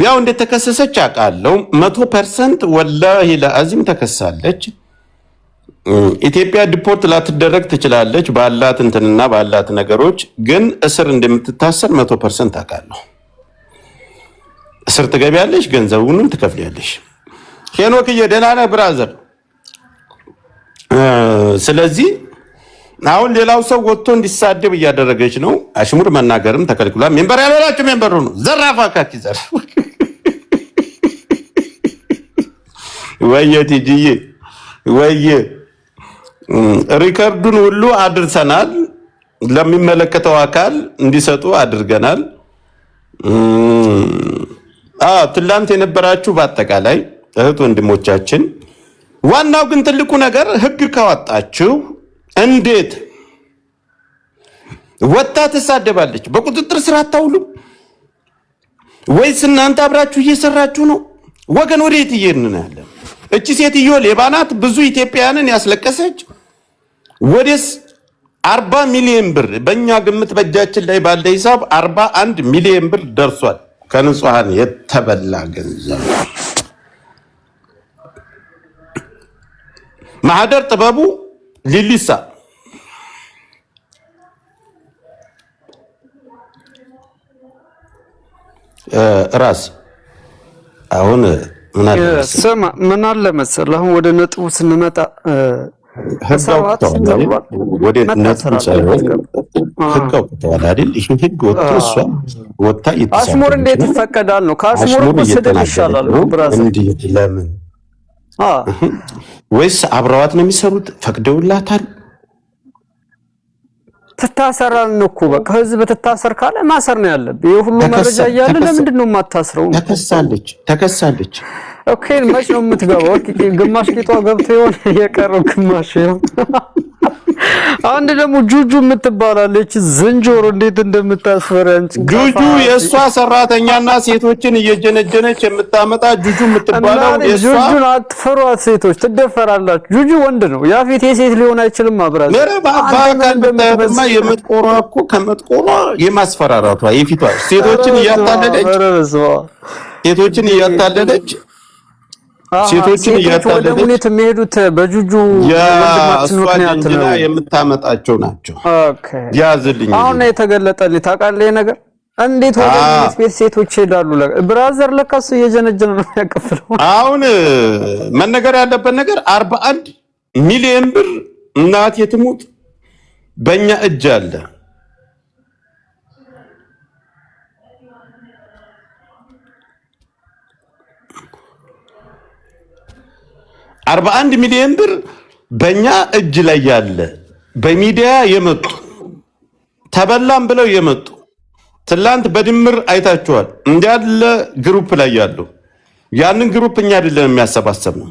ያው እንደ ተከሰሰች አቃለው 100% ወላሂ ለአዚም ተከሳለች ኢትዮጵያ ዲፖርት ላትደረግ ትችላለች ባላት እንትንና ባላት ነገሮች ግን እስር እንደምትታሰር 100% አቃለው እስር ትገቢያለሽ ገንዘቡንም ትከፍያለሽ ሄኖክ የደናና ብራዘር ስለዚህ አሁን ሌላው ሰው ወጥቶ እንዲሳደብ እያደረገች ነው አሽሙር መናገርም ተከልክሏል ሜምበር ያላላችሁ ሜምበሩ ነው ዘራፋካች ዘር ወየቲጂዬ ወየ ሪከርዱን ሁሉ አድርሰናል ለሚመለከተው አካል እንዲሰጡ አድርገናል ትላንት የነበራችሁ በአጠቃላይ እህት ወንድሞቻችን ዋናው ግን ትልቁ ነገር ህግ ካወጣችሁ እንዴት ወጣ ተሳደባለች በቁጥጥር ስር አታውሉ ወይስ እናንተ አብራችሁ እየሰራችሁ ነው ወገን ወዴት እየሄድን ነው ያለው እቺ ሴትዮ ሌባናት ብዙ ኢትዮጵያውያንን ያስለቀሰች ወደስ 40 ሚሊዮን ብር በእኛ ግምት በእጃችን ላይ ባለ ሂሳብ 41 ሚሊዮን ብር ደርሷል ከንጹሃን የተበላ ገንዘብ ማህደር ጥበቡ ሊሊሳ ራስ አሁን ምን አለ መሰለህ አሁን ወደ ነጥቡ ስንመጣ ወደ ነጥቡ ሳይሆን ህግ ወጥቷል አይደል ይሄ ህግ ወጥቷ ወጣ ይተሳሰብ አሽሙር እንዴት ይፈቀዳል ነው ከአሽሙር ወሰደ ይሻላል ነው ብራዘር እንዴት ለምን ወይስ አብረዋት ነው የሚሰሩት ፈቅደውላታል ተታሰራን ነው እኮ በቃ ህዝብ ተታሰር ካለ ማሰር ነው ያለብህ ይሄ ሁሉ መረጃ ያያለ ለምንድን ነው የማታስረው ተከሳለች ኦኬ መች ነው የምትገባው ግማሽ ቂጧ ገብቶ ይሆን የቀረው ግማሽ ነው አንድ ደግሞ ጁጁ የምትባላለች ዝንጆሮ እንዴት እንደምታስፈራንጭ ጁጁ የሷ ሰራተኛና ሴቶችን እየጀነጀነች የምታመጣ ጁጁ የምትባለው የሷ ጁጁን አትፈሯት ሴቶች ትደፈራላችሁ ጁጁ ወንድ ነው ያፊት የሴት ሊሆን አይችልም አብራዝ ለባካ የምትቆሯ እኮ ከመጥቆሯ የማስፈራራቷ የፊቷ ሴቶችን እያታለለች ሴቶችን እያታለለች የሚሄዱት በጁጁ ወንድማችን ምክንያት ነው የምታመጣቸው ናቸው ኦኬ ያዝልኝ አሁን የተገለጠልኝ ታውቃለህ ነገር እንዴት ወደ ቤት ሴቶች ሄዳሉ ብራዘር ለካስ እየጀነጀነ ነው ያቀፍለው አሁን መነገር ያለበት ነገር 41 ሚሊዮን ብር እናት የትሙት በእኛ እጅ አለ 41 ሚሊዮን ብር በእኛ እጅ ላይ ያለ በሚዲያ የመጡ ተበላም ብለው የመጡ ትላንት በድምር አይታችኋል እንዲያለ ግሩፕ ላይ ያለው ያንን ግሩፕ እኛ አይደለም የሚያሰባሰበው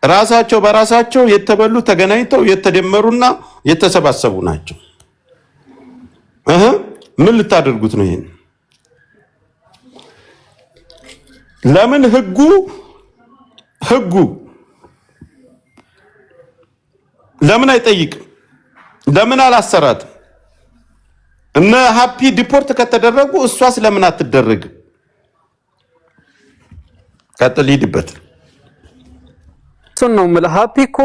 ራሳቸው በራሳቸው የተበሉ ተገናኝተው የተደመሩና የተሰባሰቡ ናቸው ምን ልታደርጉት ነው ይሄን ለምን ህጉ ለምን አይጠይቅም ለምን አላሰራት እነ ሃፒ ዲፖርት ከተደረጉ እሷስ ለምን አትደረግ ከተሊድበት ነው ማለት ሃፒ እኮ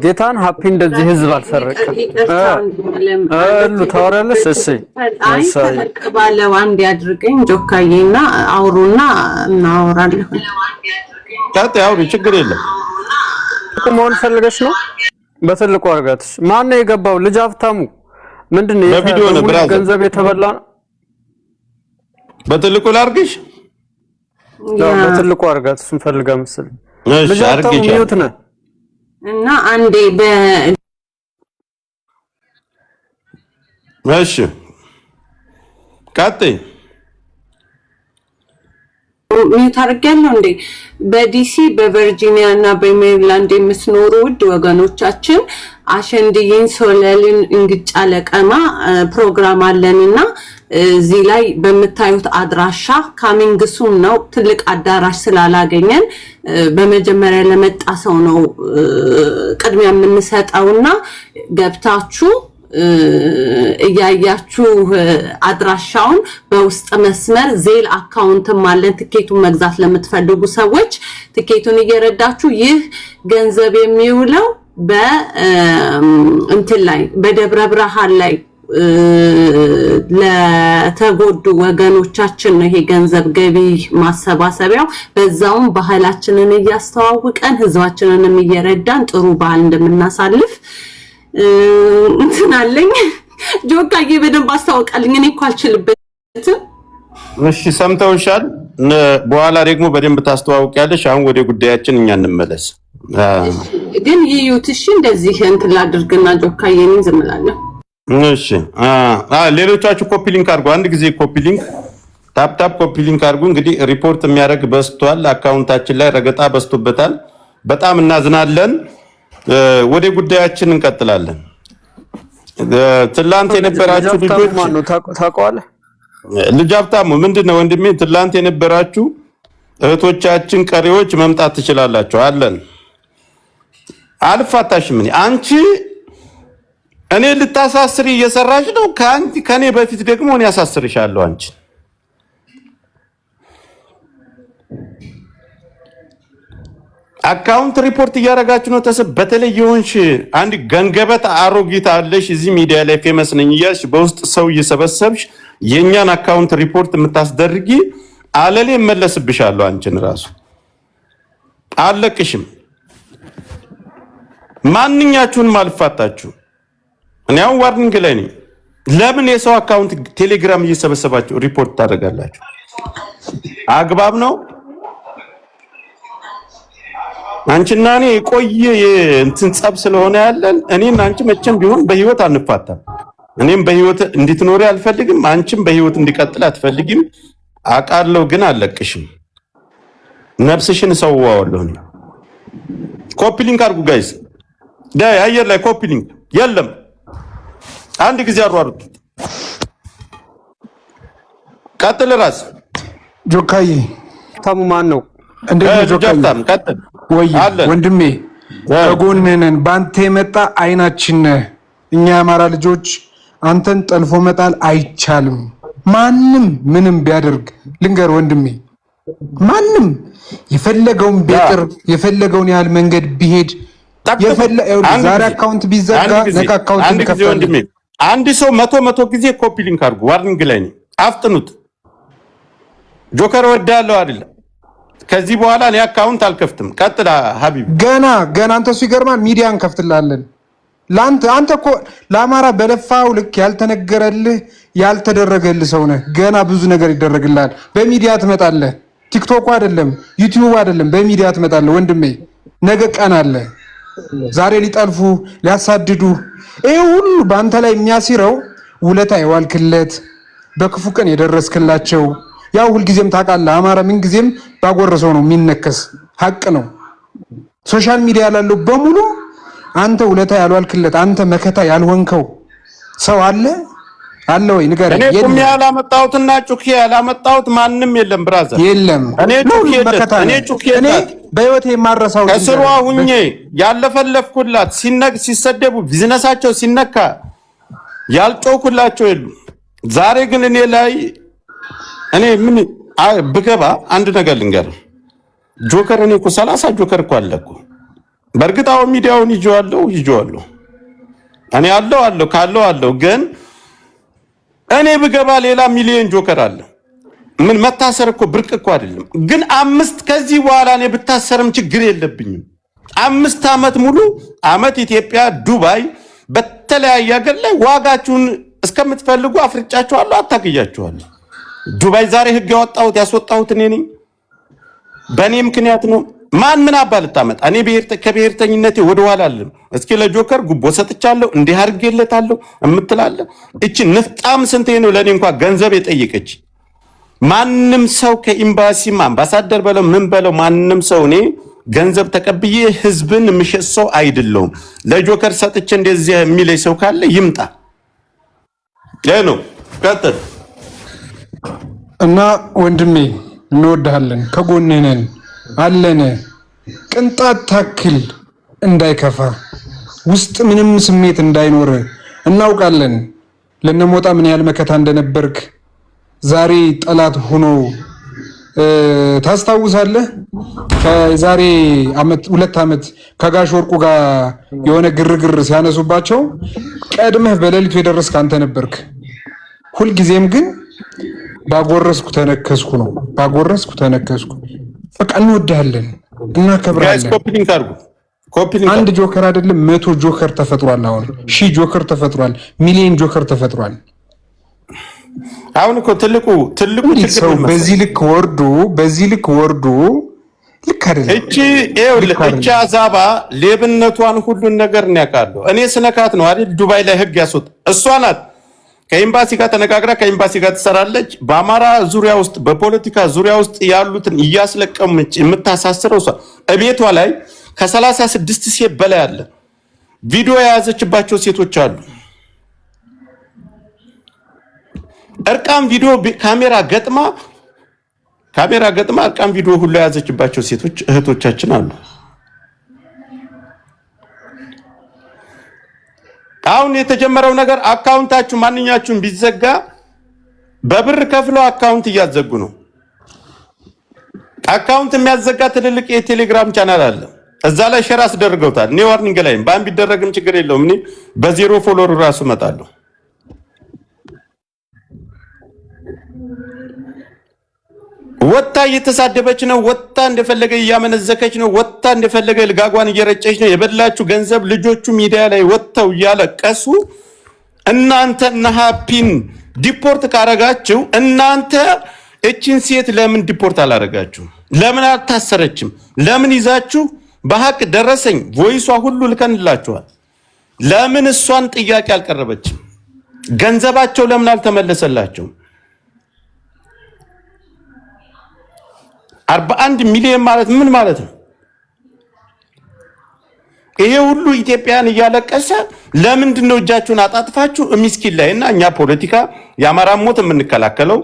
ጌታን ሃፒ እንደዚህ ህዝብ አልሰረቀም አሉ ታወራለሽ እሺ ተቀባለው አንድ ያድርገኝ ጆካዬና አውሩና እናወራለን ታዲያው ችግር የለም ቆሞን ፈልገሽ ነው በትልቁ አርጋትሽ ማን ነው የገባው ልጅ አፍታሙ ምንድነው በቪዲዮ ነው ብራዘር ገንዘብ የተበላ ነው በትልቁ ላርግሽ በትልቁ አርጋትሽ እንፈልጋ መስል ልጅ አርግሽ እና አንዴ እሺ ካቴ ታርገኛው እንዴ በዲሲ በቨርጂኒያ እና በሜሪላንድ የምትኖሩ ውድ ወገኖቻችን አሸንድዬን ሶለልን እንግጫ ለቀማ ፕሮግራም አለንና እዚህ ላይ በመታዩት አድራሻ ካሚንግ ሱን ነው ትልቅ አዳራሽ ስላላገኘን በመጀመሪያ ለመጣ ሰው ነው ቅድሚያ የምንሰጠውና ገብታችሁ እያያችሁ አድራሻውን በውስጥ መስመር ዜል አካውንትም አለን ትኬቱን መግዛት ለምትፈልጉ ሰዎች ትኬቱን እየረዳችሁ ይህ ገንዘብ የሚውለው በእንትን ላይ በደብረ ብርሃን ላይ ለተጎዱ ወገኖቻችን ነው ይሄ ገንዘብ ገቢ ማሰባሰቢያው በዛውም ባህላችንን እያስተዋወቀን ህዝባችንንም እየረዳን ጥሩ ባህል እንደምናሳልፍ እንትን አለኝ ጆካዬ በደንብ አስተዋውቃልኝ እኔ እኮ አልችልበትም እሺ ሰምተውሻል በኋላ ደግሞ በደንብ ታስተዋውቂያለሽ አሁን ወደ ጉዳያችን እኛ እንመለስ ግን ይዩት እሺ እንደዚህ እንትን ላድርግና ጆካዬ እኔ ዝም እላለሁ እሺ ሌሎቻችሁ ኮፒ ሊንክ አድርጉ አንድ ጊዜ ኮፒ ሊንክ ታፕ ኮፒ ሊንክ አድርጉ እንግዲህ ሪፖርት የሚያደርግ በስቷል አካውንታችን ላይ ረገጣ በስቶበታል በጣም እናዝናለን ወደ ጉዳያችን እንቀጥላለን ትላንት የነበራችሁ ልጆች ማን ነው ታውቀዋለህ ልጅ ሀብታሙ ምንድነው ወንድሜ ትላንት የነበራችሁ እህቶቻችን ቀሪዎች መምጣት ትችላላችሁ አለን አልፋታሽም አንቺ እኔ ልታሳስሪ እየሰራሽ ነው ከኔ በፊት ደግሞ እኔ ያሳስርሻለሁ አንቺ አካውንት ሪፖርት እያረጋችሁ ነው በተለይ የሆንሽ አንድ ገንገበት አሮጊት አለሽ እዚህ ሚዲያ ላይ ፌመስ ነኝ እያልሽ በውስጥ ሰው እየሰበሰብሽ የኛን አካውንት ሪፖርት የምታስደርጊ አለሌ መለስብሻለሁ አንቺን ራሱ አለቅሽም ማንኛችሁንም አልፋታችሁ እኔ አሁን ዋርኒንግ ላይ ነኝ ለምን የሰው አካውንት ቴሌግራም እየሰበሰባችሁ ሪፖርት ታደርጋላችሁ አግባብ ነው አንቺና እኔ ቆየ እንትን ጸብ ስለሆነ ያለን እኔና አንቺ መቼም ቢሆን በህይወት አንፋታም እኔም በህይወት እንድትኖሪ አልፈልግም አንቺም በህይወት እንዲቀጥል አትፈልጊም አቃለው ግን አለቅሽም ነፍስሽን ሰዋዋለሁ ኮፒ ሊንክ አድርጉ ጋይስ ዳይ አየር ላይ ኮፒ ሊንክ የለም አንድ ጊዜ አሯሩት ቀጥል ራስ ጆካዬ ታሙ ማን ነው እንደዚህ ጆካዬ ቀጥል ወይ ወንድሜ በጎንነን ባንተ የመጣ አይናችን እኛ አማራ ልጆች አንተን ጠልፎ መጣል አይቻልም ማንም ምንም ቢያደርግ ልንገር ወንድሜ ማንም የፈለገውን ቢጥር የፈለገውን ያህል መንገድ ቢሄድ ዛሬ አካውንት ቢዘጋ ነገ አካውንት እንከፍታለን አንድ ሰው መቶ ጊዜ ኮፒ ሊንክ አድርጉ ዋርኒንግ ላይ ነው አፍጥኑት ጆከር ወዳለው አይደል ከዚህ በኋላ እኔ አካውንት አልከፍትም ቀጥላ ሀቢብ ገና አንተ ሲገርማ ሚዲያ እንከፍትላለን አንተ እኮ ለአማራ በለፋው ልክ ያልተነገረልህ ያልተደረገልህ ሰው ነህ ገና ብዙ ነገር ይደረግልሃል በሚዲያ ትመጣለህ ቲክቶክ አይደለም ዩቲዩብ አይደለም በሚዲያ ትመጣለህ ወንድሜ ነገ ቀን አለ ዛሬ ሊጠልፉ ሊያሳድዱ ይሄ ሁሉ በአንተ ላይ የሚያሲረው ውለታ የዋልክለት በክፉ ቀን የደረስክላቸው ያው ሁልጊዜም ታውቃለህ አማራ ምን ጊዜም ባጎረሰው ነው የሚነከስ ሀቅ ነው ሶሻል ሚዲያ ያለው በሙሉ አንተ ውለታ ያልዋልክለት አንተ መከታ ያልሆንከው ሰው አለ ወይ ንገረኝ እኔ ቁም ያላመጣሁትና ጩኬ ያላመጣሁት ማንንም የለም ብራዘር የለም እኔ ጩኬ በህይወቴ የማረሳው ከስሯ ሁኜ ያለፈለፍኩላት ሲሰደቡ ቢዝነሳቸው ሲነካ ያልጮኩላቸው የሉ ዛሬ ግን እኔ ላይ እኔ ምን ብገባ አንድ ነገር ልንገር ጆከር እኔ እኮ 30 ጆከር እኮ አለ እኮ በእርግጥ አሁን ሚዲያውን ይዤዋለሁ እኔ አለው ግን እኔ ብገባ ሌላ ሚሊዮን ጆከር አለ ምን መታሰር እኮ ብርቅ እኮ አይደለም ግን 5 ከዚህ በኋላ እኔ ብታሰርም ችግር የለብኝም 5 አመት ሙሉ አመት ኢትዮጵያ ዱባይ በተለያየ ሀገር ላይ ዋጋችሁን እስከምትፈልጉ አፍርጫችኋለሁ አታክያችኋለሁ ዱባይ ዛሬ ህግ ያስወጣሁት እኔ ነኝ በእኔ ምክንያት ነው ምን አባልታመጣ እኔ ከብሔርተኝነቴ ወደ ኋላ አለም እስኪ ለጆከር ጉቦ ሰጥቻለሁ እንዲህ አድርጌለታለሁ እምትላለ እቺ ንፍጣም ስንቴ ነው ለኔ እንኳን ገንዘብ የጠየቀች ማንም ሰው ከኤምባሲም አምባሳደር በለው ምን በለው ማንም ሰው እኔ ገንዘብ ተቀብዬ ህዝብን ምሸሰው አይደለም ለጆከር ሰጥቼ እንደዚህ የሚለይ ሰው ካለ ይምጣ ለኔ ቀጥል እና ወንድሜ እንወድሃለን ከጎንህ ነን አለነ ቅንጣት ታክል እንዳይከፋ ውስጥ ምንም ስሜት እንዳይኖር እናውቃለን ለነሞጣ ምን ያህል መከታ እንደነበርክ ዛሬ ጠላት ሆኖ ታስታውሳለህ? ከዛሬ አመት 2 አመት ከጋሽ ወርቁ ጋር የሆነ ግርግር ሲያነሱባቸው ቀድመህ በሌሊቱ የደረስክ አንተ ነበርክ። ሁልጊዜም ግን ባጎረስኩ ተነከስኩ ነው። ባጎረስኩ ተነከስኩ። በቃ እንወድሃለን፣ እናከብራለን። አንድ ጆከር አይደለም 100 ጆከር ተፈጥሯል። አሁን 1000 ጆከር ተፈጥሯል። ሚሊዮን ጆከር ተፈጥሯል። አሁን እኮ ትልቁ ሰው በዚህ ልክ ወርዶ ልክ አይደለም። እቺ አዛባ ሌብነቷን ሁሉን ነገር ያውቃለሁ። እኔ ስነካት ነው አይደል ዱባይ ላይ ህግ ያስወጣ እሷ ናት። ከኤምባሲ ጋር ተነጋግራ ከኤምባሲ ጋር ትሰራለች። በአማራ ዙሪያ ውስጥ በፖለቲካ ዙሪያ ውስጥ ያሉትን እያስለቀመች የምታሳስረው እሷ። እቤቷ ላይ ከ36 ሴት በላይ አለ። ቪዲዮ የያዘችባቸው ሴቶች አሉ። እርቃም ቪዲዮ ካሜራ ገጥማ እርቃም ቪዲዮ ሁሉ የያዘችባቸው ሴቶች እህቶቻችን አሉ። አሁን የተጀመረው ነገር አካውንታችሁ ማንኛችሁም ቢዘጋ በብር ከፍለው አካውንት እያዘጉ ነው። አካውንት የሚያዘጋ ትልልቅ የቴሌግራም ቻናል አለ። እዛ ላይ ሼር አስደርገውታል። እኔ ዋርኒንግ ላይም ባን ቢደረግም ችግር የለውም። እኔ በዜሮ ፎሎወር ራሱ እመጣለሁ። ወጣ እየተሳደበች ነው። ወጣ እንደፈለገ እያመነዘከች ነው። ወጣ እንደፈለገ ልጋጓን እየረጨች ነው። የበላችሁ ገንዘብ ልጆቹ ሚዲያ ላይ ወጥተው እያለቀሱ እናንተ ነሃፒን ዲፖርት ካረጋችሁ እናንተ እቺን ሴት ለምን ዲፖርት አላረጋችሁ? ለምን አልታሰረችም? ለምን ይዛችሁ በሐቅ ደረሰኝ ቮይሷ ሁሉ ልከንላችኋል። ለምን እሷን ጥያቄ አልቀረበችም? ገንዘባቸው ለምን አልተመለሰላቸው? 41 ሚሊዮን ማለት ምን ማለት ነው? ይሄ ሁሉ ኢትዮጵያን እያለቀሰ ለምንድን ነው እጃችሁን አጣጥፋችሁ ምስኪን ላይ እና እኛ ፖለቲካ የአማራ ሞት የምንከላከለው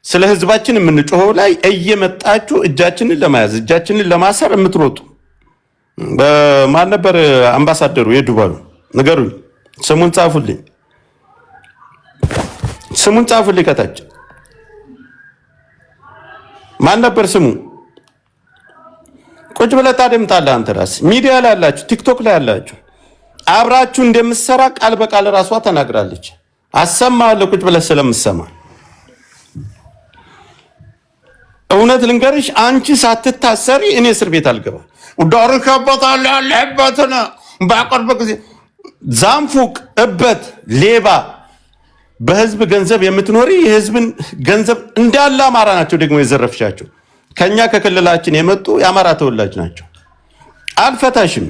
ስለ ህዝባችን የምንጮኸው ላይ እየመጣችሁ እጃችንን ለማያዝ እጃችንን ለማሰር የምትሮጡ? በማን ነበር አምባሳደሩ የዱባዩ? ንገሩኝ፣ ስሙን ጻፉልኝ፣ ስሙን ጻፉልኝ ከታች ማን ነበር ስሙ? ቁጭ ብለህ ታደምጣለህ። አንተ ራስህ ሚዲያ ላይ ያላችሁ ቲክቶክ ላይ ያላችሁ አብራችሁ እንደምትሰራ ቃል በቃል ራሷ ተናግራለች። አሰማለሁ ቁጭ ብለህ ስለምትሰማ። እውነት ልንገርሽ፣ አንቺ ሳትታሰሪ እኔ እስር ቤት አልገባም። ዳሩ ከቦታል ያለበትና በቅርብ ጊዜ ዛንፉቅ እበት ሌባ በህዝብ ገንዘብ የምትኖሪ የህዝብን ገንዘብ እንዳለ አማራ ናቸው ደግሞ የዘረፍሻቸው። ከኛ ከክልላችን የመጡ የአማራ ተወላጅ ናቸው። አልፈታሽም።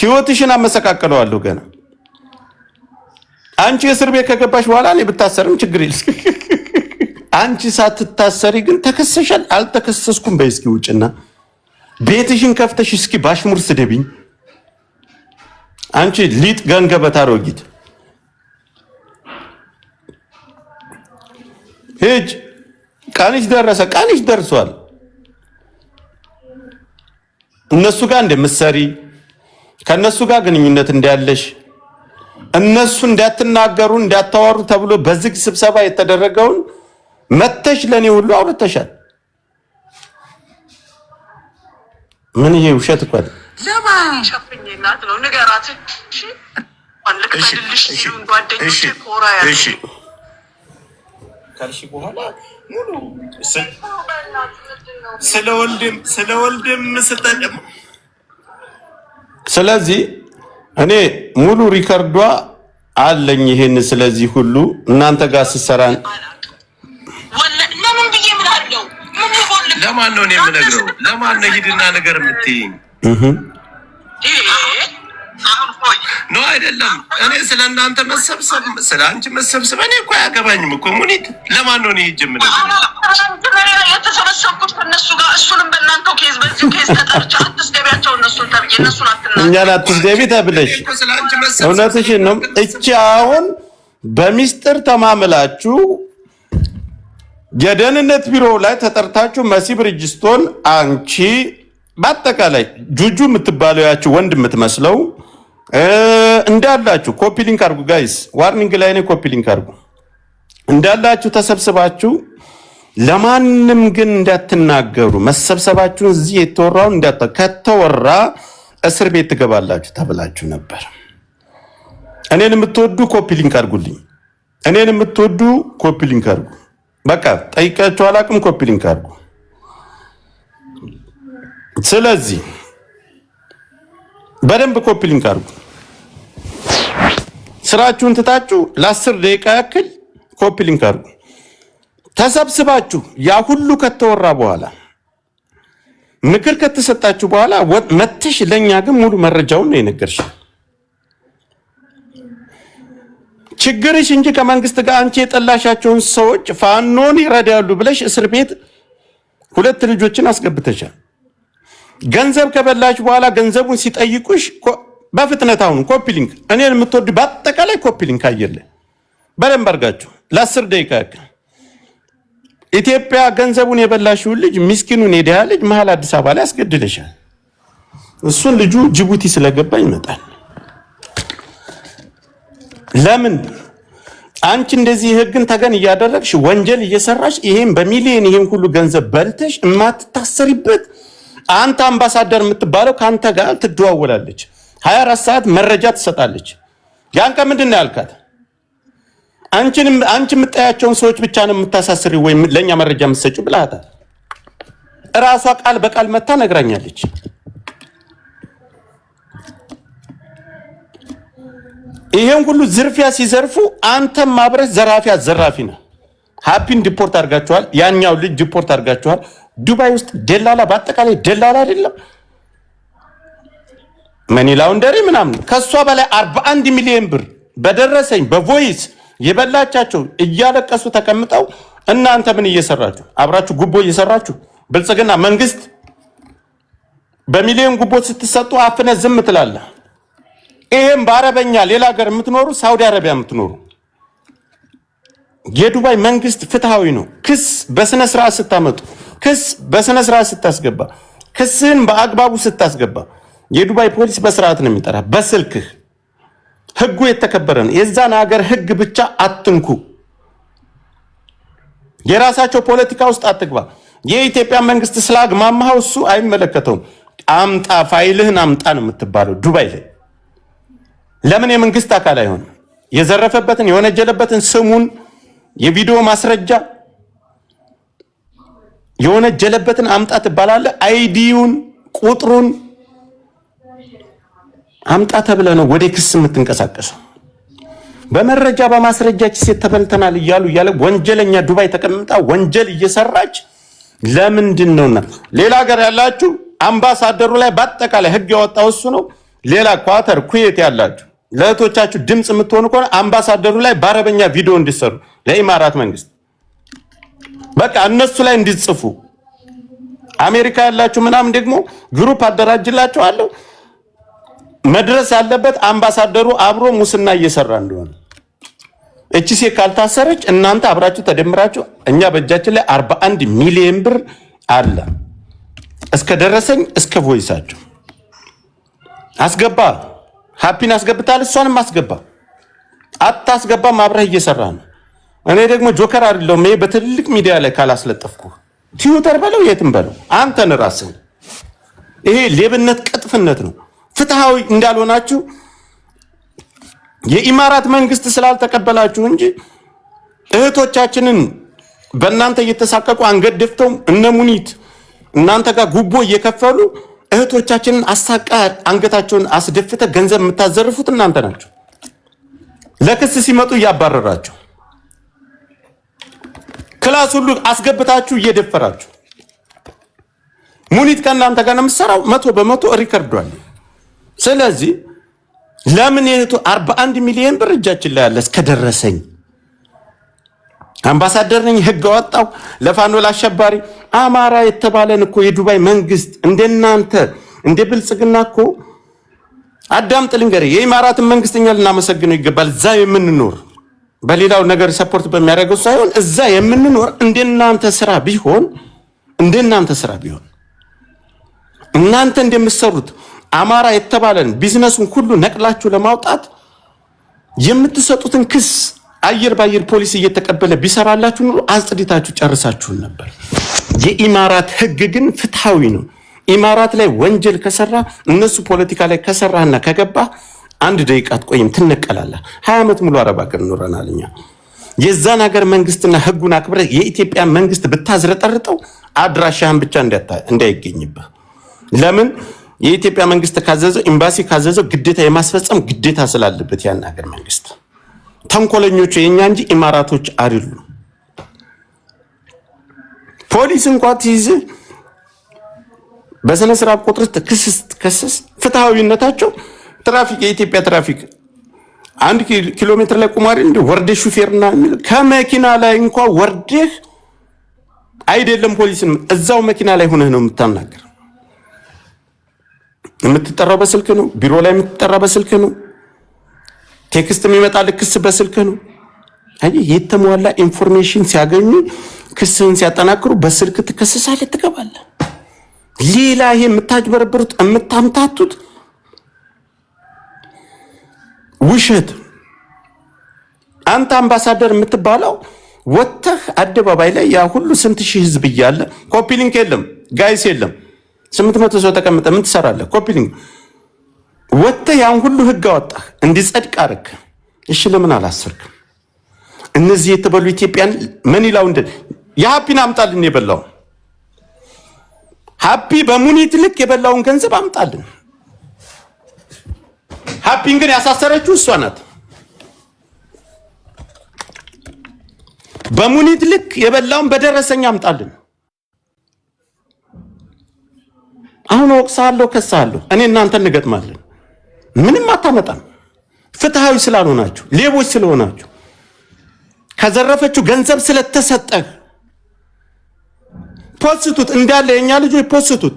ህይወትሽን አመሰቃቀለዋለሁ ገና። አንቺ እስር ቤት ከገባሽ በኋላ እኔ ብታሰርም ችግር የለም። አንቺ ሳትታሰሪ ግን ተከሰሻል። አልተከሰስኩም በይ እስኪ ውጭና ቤትሽን ከፍተሽ እስኪ ባሽሙር ስደብኝ። አንቺ ሊጥ ገንገበት አሮጊት ሂጅ። ቀንሽ ደረሰ፣ ቀንሽ ደርሷል። እነሱ ጋር እንደምትሰሪ ከነሱ ጋር ግንኙነት እንዳለሽ እነሱ እንዳትናገሩ እንዳታወሩ ተብሎ በዝግ ስብሰባ የተደረገውን መተሽ ለኔ ሁሉ አውርተሻል። ምን ይሄ ውሸት እኮ አይደል? ለማን ሸፍኝላት ነው ንገራት። እሺ አልከደልሽ ሲሉ ጓደኞቼ ኮራ ያለ እሺ ካልሽ በኋላ ሙሉ ስለ ወልድም ስተደም ስለዚህ እኔ ሙሉ ሪከርዷ አለኝ። ይሄን ስለዚህ ሁሉ እናንተ ጋር ሲሰራን ለምን ብዬ ምን አለው? ምን ይሆን? ለማን ነው እኔ የምነግረው? ለማን ነው ሂድና ነገር የምትይኝ? ነው አይደለም። እኔ ስለ እናንተ መሰብሰብ ስለ አንቺ መሰብሰብ እኔ እኮ አያገባኝም እኮ ሙኒት። ለማን ነው እኔ ሂጅ የምነግረው? የተሰበሰብኩት ከእነሱ ጋር እሱንም በእናንተው ኬዝ በዚህ ኬዝ ተጠርቻ አትስደቢያቸው እነሱን ተብዬ እነሱን አትናገር እኛን አትስደቢ ተብለሽ እውነትሽን ነው። እቺ አሁን በሚስጥር ተማምላችሁ የደህንነት ቢሮ ላይ ተጠርታችሁ መሲ ብርጅስቶን አንቺ በአጠቃላይ ጁጁ የምትባለው ያቺ ወንድ የምትመስለው እንዳላችሁ ኮፒ ሊንክ አድርጉ ጋይስ፣ ዋርኒንግ ላይ ነው። ኮፒ ሊንክ አድርጉ እንዳላችሁ ተሰብስባችሁ፣ ለማንም ግን እንዳትናገሩ። መሰብሰባችሁን እዚህ የተወራውን ከተወራ እስር ቤት ትገባላችሁ ተብላችሁ ነበር። እኔን የምትወዱ ኮፒ ሊንክ አድርጉልኝ። እኔን የምትወዱ ኮፒ ሊንክ አድርጉ። በቃ ጠይቃችሁ አላቅም፣ ኮፒ ሊንክ አድርጉ። ስለዚህ በደንብ ኮፒ ሊንክ አድርጉ። ስራችሁን ትታችሁ ለ10 ደቂቃ ያክል ኮፒ ሊንክ አድርጉ። ተሰብስባችሁ ያ ሁሉ ከተወራ በኋላ ምክር ከተሰጣችሁ በኋላ መተሽ ለኛ ግን ሙሉ መረጃውን ነው የነገርሽ። ችግርሽ እንጂ ከመንግስት ጋር አንቺ የጠላሻቸውን ሰዎች ፋኖን ይረዳሉ ብለሽ እስር ቤት 2 ልጆችን አስገብተሻል። ገንዘብ ከበላሽ በኋላ ገንዘቡን ሲጠይቁሽ በፍጥነት አሁን ኮፒ ሊንክ እኔን የምትወዱ በአጠቃላይ ኮፒ ሊንክ አየለ በደንብ አድርጋችሁ ለ10 ደቂቃ ያክል ኢትዮጵያ ገንዘቡን የበላሽው ልጅ ምስኪኑን የደሃ ልጅ መሀል አዲስ አበባ ላይ አስገድለሻል። እሱን ልጁ ጅቡቲ ስለገባ ይመጣል። ለምን አንቺ እንደዚህ ህግን ተገን እያደረግሽ ወንጀል እየሰራሽ ይሄን በሚሊዮን ይሄን ሁሉ ገንዘብ በልተሽ የማትታሰሪበት? አንተ አምባሳደር የምትባለው ካንተ ጋር ትደዋወላለች፣ 24 ሰዓት መረጃ ትሰጣለች። ያን ከምንድን ነው ያልካት? አንቺ የምታያቸውን ሰዎች ብቻ ነው የምታሳስሪው ወይ ለኛ መረጃ የምትሰጪው ብላታል። እራሷ ቃል በቃል መታ ነግራኛለች። ይሄን ሁሉ ዝርፊያ ሲዘርፉ አንተም ማብረስ ዘራፊ ነው። ሃፒን ዲፖርት አድርጋችኋል። ያኛው ልጅ ዲፖርት አድርጋችኋል። ዱባይ ውስጥ ደላላ በአጠቃላይ ደላላ አይደለም መኒ ላውንደሪ ምናምን ከሷ በላይ 41 ሚሊዮን ብር በደረሰኝ በቮይስ የበላቻቸው እያለቀሱ ተቀምጠው እናንተ ምን እየሰራችሁ አብራችሁ ጉቦ እየሰራችሁ ብልጽግና መንግስት በሚሊዮን ጉቦ ስትሰጡ አፍነ ዝም ትላለህ። ይሄም በአረበኛ ሌላ ሀገር የምትኖሩ ሳውዲ አረቢያ የምትኖሩ የዱባይ መንግስት ፍትሃዊ ነው። ክስ በስነ ስርዓት ስታመጡ፣ ክስ በስነ ስርዓት ስታስገባ፣ ክስን በአግባቡ ስታስገባ የዱባይ ፖሊስ በስርዓት ነው የሚጠራ። በስልክህ ህጉ የተከበረ ነው። የዛን ሀገር ህግ ብቻ አትንኩ። የራሳቸው ፖለቲካ ውስጥ አትግባ። የኢትዮጵያ መንግስት ስላግማማው እሱ አይመለከተውም። አምጣ ፋይልህን አምጣ ነው የምትባለው ዱባይ ላይ። ለምን የመንግስት አካል አይሆንም? የዘረፈበትን የወነጀለበትን ስሙን፣ የቪዲዮ ማስረጃ የወነጀለበትን አምጣ ትባላለህ። አይዲውን ቁጥሩን አምጣ ተብለ ነው ወደ ክስ የምትንቀሳቀሰው። በመረጃ በማስረጃ ሴት ተበልተናል እያለ ወንጀለኛ ዱባይ ተቀምጣ ወንጀል እየሰራች ለምንድን ነውና? ሌላ ሀገር ያላችሁ አምባሳደሩ ላይ በአጠቃላይ ህግ ያወጣው እሱ ነው። ሌላ ኳተር ኩዌት ያላችሁ ለእህቶቻችሁ ድምጽ የምትሆኑ ከሆነ አምባሳደሩ ላይ በአረበኛ ቪዲዮ እንዲሰሩ ለኢማራት መንግስት በቃ እነሱ ላይ እንዲጽፉ። አሜሪካ ያላችሁ ምናምን ደግሞ ግሩፕ አደራጅላችኋለሁ። መድረስ ያለበት አምባሳደሩ አብሮ ሙስና እየሰራ እንደሆነ እቺ ሴት ካልታሰረች እናንተ አብራችሁ ተደምራችሁ እኛ በእጃችን ላይ 41 ሚሊዮን ብር አለ። እስከ ደረሰኝ እስከ ቮይሳችሁ አስገባ። ሃፒን አስገብታል፣ እሷንም አስገባ። አታስገባም አብረህ እየሰራ ነው። እኔ ደግሞ ጆከር አይደለሁም። ይሄ በትልቅ ሚዲያ ላይ ካላስለጠፍኩ ትዊተር በለው የትም በለው አንተን ራስህ ይሄ ሌብነት ቅጥፍነት ነው። ፍትሃዊ እንዳልሆናችሁ የኢማራት መንግስት ስላልተቀበላችሁ እንጂ እህቶቻችንን በእናንተ እየተሳቀቁ አንገት ደፍተው እነ ሙኒት እናንተ ጋር ጉቦ እየከፈሉ እህቶቻችንን አሳቃ አንገታቸውን አስደፍተ ገንዘብ የምታዘርፉት እናንተ ናችሁ። ለክስ ሲመጡ እያባረራችሁ ክላስ ሁሉ አስገብታችሁ እየደፈራችሁ ሙኒት ከእናንተ ጋር ነው የምትሰራው 100% ሪከርድ አለ። ስለዚህ ለምን የቱ 41 ሚሊዮን ብር እጃችን ላይ ያለ እስከደረሰኝ አምባሳደር ነኝ ህግ አወጣው ለፋኖ ለአሸባሪ አማራ የተባለን እኮ የዱባይ መንግስት እንደናንተ እንደ ብልጽግና እኮ አዳምጥ ልንገርህ የኢማራትን መንግስትኛ ልናመሰግነው ይገባል። እዛ የምንኖር በሌላው ነገር ሰፖርት በሚያደርገው ሳይሆን እዛ የምንኖር እንደናንተ ስራ ቢሆን እናንተ እንደምትሰሩት አማራ የተባለን ቢዝነሱን ሁሉ ነቅላችሁ ለማውጣት የምትሰጡትን ክስ አየር ባየር ፖሊስ እየተቀበለ ቢሰራላችሁ ኑሮ አጽድታችሁ ጨርሳችሁን ነበር። የኢማራት ህግ ግን ፍትሃዊ ነው። ኢማራት ላይ ወንጀል ከሰራ እነሱ ፖለቲካ ላይ ከሰራና ከገባ 1 ደቂቃ አትቆይም፣ ትነቀላለህ። 20 ዓመት ሙሉ አረብ ሀገር ኖረናል እኛ። የዛን ሀገር መንግስትና ህጉን አክብረ የኢትዮጵያ መንግስት ብታዝረጠርጠው አድራሻህን ብቻ እንዳይገኝብህ። ለምን? የኢትዮጵያ መንግስት ካዘዘው ኤምባሲ ካዘዘው ግዴታ የማስፈጸም ግዴታ ስላለበት ያን ሀገር መንግስት። ተንኮለኞቹ የኛ እንጂ ኢማራቶች አይደሉም። ፖሊስ እንኳን ትይዝ በሰነ ስርዓት ቁጥር ተከሰስ ፍትሃዊነታቸው ትራፊክ የኢትዮጵያ ትራፊክ 1 ኪሎ ሜትር ላይ ቁማሪ እንደ ወርደ ሹፌርና ከመኪና ላይ እንኳን ወርደህ አይደለም ፖሊስን እዛው መኪና ላይ ሆነህ ነው የምታናገር። የምትጠራው በስልክ ነው። ቢሮ ላይ የምትጠራ በስልክ ነው። ቴክስት የሚመጣል ክስ በስልክ ነው። አይ የተሟላ ኢንፎርሜሽን ሲያገኙ ክስን ሲያጠናክሩ በስልክ ትከሰሳለህ፣ ትገባለህ። ሌላ ይሄ የምታጅበረብሩት የምታምታቱት ውሸት። አንተ አምባሳደር የምትባለው ወጥተህ አደባባይ ላይ ያ ሁሉ ስንት ሺህ ህዝብ እያለ ኮፒ ሊንክ የለም ጋይስ የለም 800 ሰው ተቀምጠ ምን ትሰራለህ? ኮፒ ሊንክ ወጥተህ ያን ሁሉ ህግ አወጣህ እንዲጸድቅ አደረክ። እሺ ለምን አላሰርክም? እነዚህ የተበሉ ኢትዮጵያን ምን ይላው እንደ የሃፒን አምጣልን የበላው ሃፒ በሙኒት ልክ የበላውን ገንዘብ አምጣልን። ሃፒን ግን ያሳሰረችው እሷ ናት። በሙኒት ልክ የበላውን በደረሰኛ አምጣልን። አሁን ወቅሳለሁ ከሳለሁ እኔ እናንተ እንገጥማለን። ምንም አታመጣም። ፍትሃዊ ስላልሆናችሁ ሌቦች ስለሆናችሁ ከዘረፈችው ገንዘብ ስለተሰጠህ ፖስቱት እንዳለ የኛ ልጆች ፖስቱት።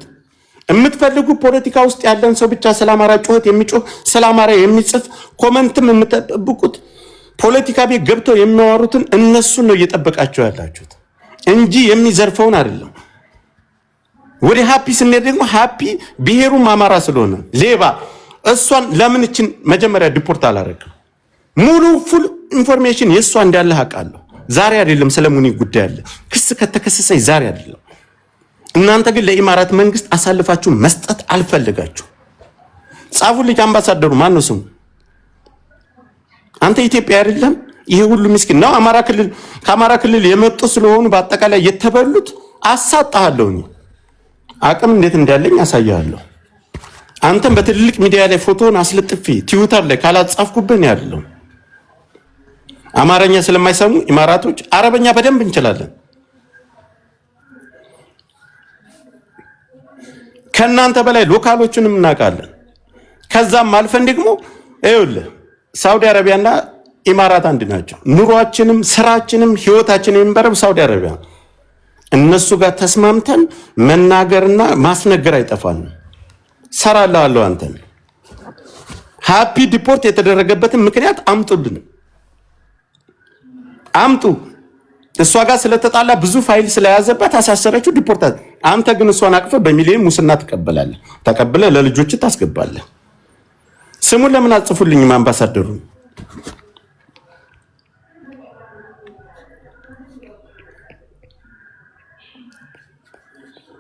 የምትፈልጉ ፖለቲካ ውስጥ ያለን ሰው ብቻ ሰላማራ ጩኸት የሚጮህ ሰላማራ የሚጽፍ ኮሜንትም የምትጠብቁት ፖለቲካ ቤት ገብተው የሚያወሩትን እነሱን ነው እየጠበቃችሁ ያላችሁት እንጂ የሚዘርፈውን አይደለም። ወደ ሃፒ ስንሄድ ደግሞ ሃፒ ብሔሩም አማራ ስለሆነ ሌባ እሷን ለምን እችን መጀመሪያ ዲፖርት አላረግም? ሙሉ ፉል ኢንፎርሜሽን የሷ እንዳለ አውቃለሁ። ዛሬ አይደለም ሰለሞኒ ጉዳይ አለ ክስ ከተከሰሰኝ ዛሬ አይደለም። እናንተ ግን ለኢማራት መንግስት አሳልፋችሁ መስጠት አልፈልጋችሁ። ጻፉልኝ። አምባሳደሩ ማን ነው ስሙ? አንተ ኢትዮጵያ አይደለም ይሄ ሁሉ ምስኪን ነው አማራ ክልል ከአማራ ክልል የመጡ ስለሆኑ በአጠቃላይ የተበሉት አሳጣለሁኝ። አቅም እንዴት እንዳለኝ ያሳያለሁ። አንተም በትልልቅ ሚዲያ ላይ ፎቶን አስለጥፊ ትዊተር ላይ ካላጻፍኩብን ያለው አማርኛ ስለማይሰሙ ኢማራቶች አረበኛ በደንብ እንችላለን። ከናንተ በላይ ሎካሎቹንም እናውቃለን። ከዛም አልፈን ደግሞ ይኸውልህ ሳውዲ አረቢያና ኢማራት አንድ ናቸው። ኑሯችንም ስራችንም ህይወታችንም የሚበረው ሳውዲ አረቢያ። እነሱ ጋር ተስማምተን መናገርና ማስነገር አይጠፋንም። ሰራላለሁ አንተን ሃፒ ዲፖርት የተደረገበትን ምክንያት አምጡልን፣ አምጡ። እሷ ጋር ስለተጣላ ብዙ ፋይል ስለያዘበት አሳሰረችው፣ ዲፖርት። አንተ ግን እሷን አቅፈ በሚሊዮን ሙስና ትቀበላለህ። ተቀብለ ለልጆች ታስገባለህ። ስሙን ለምን አጽፉልኝም? አምባሳደሩ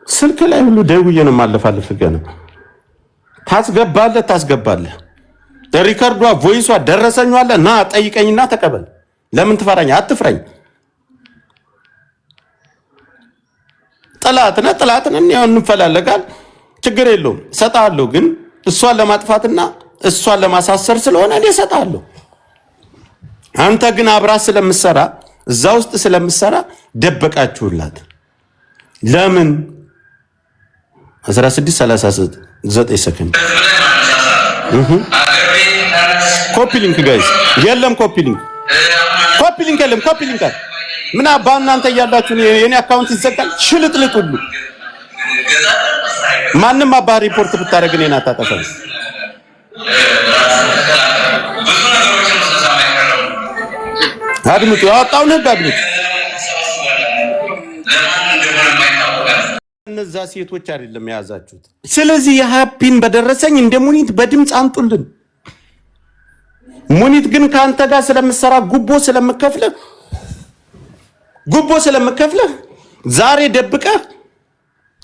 ስልክ ላይ ሁሉ ደውዬ ነው ማለፋለፍ ገና ታስገባለህ። ሪካርዷ ቮይሷ ደረሰኛው አለ። ና ጠይቀኝና ተቀበል። ለምን ትፈራኝ? አትፍራኝ። ጥላትን እንፈላለጋል። ችግር የለውም እሰጥሃለሁ። ግን እሷን ለማጥፋትና እሷን ለማሳሰር ስለሆነ እኔ እሰጥሃለሁ። አንተ ግን አብራ ስለምሰራ እዛ ውስጥ ስለምሰራ ደበቃችሁላት። ለምን 16:39 ሰከንድ ኮፒ ሊንክ ጋይስ የለም። ኮፒ ሊንክ የለም። ኮፒ ሊንክ ምን አባ እናንተ እያላችሁ የኔ አካውንት ይዘጋል። ሽልጥልጥ ሁሉ ማንም አባ ሪፖርት ብታረግ እኔን አታጠፋም። አድምጡ፣ ያወጣውን ህግ አድምጡ። እነዛ ሴቶች አይደለም የያዛችሁት። ስለዚህ የሃፒን በደረሰኝ እንደ ሙኒት በድምጽ አንጡልን። ሙኒት ግን ካንተ ጋር ስለምሰራ ጉቦ ስለምከፍልህ ዛሬ ደብቀህ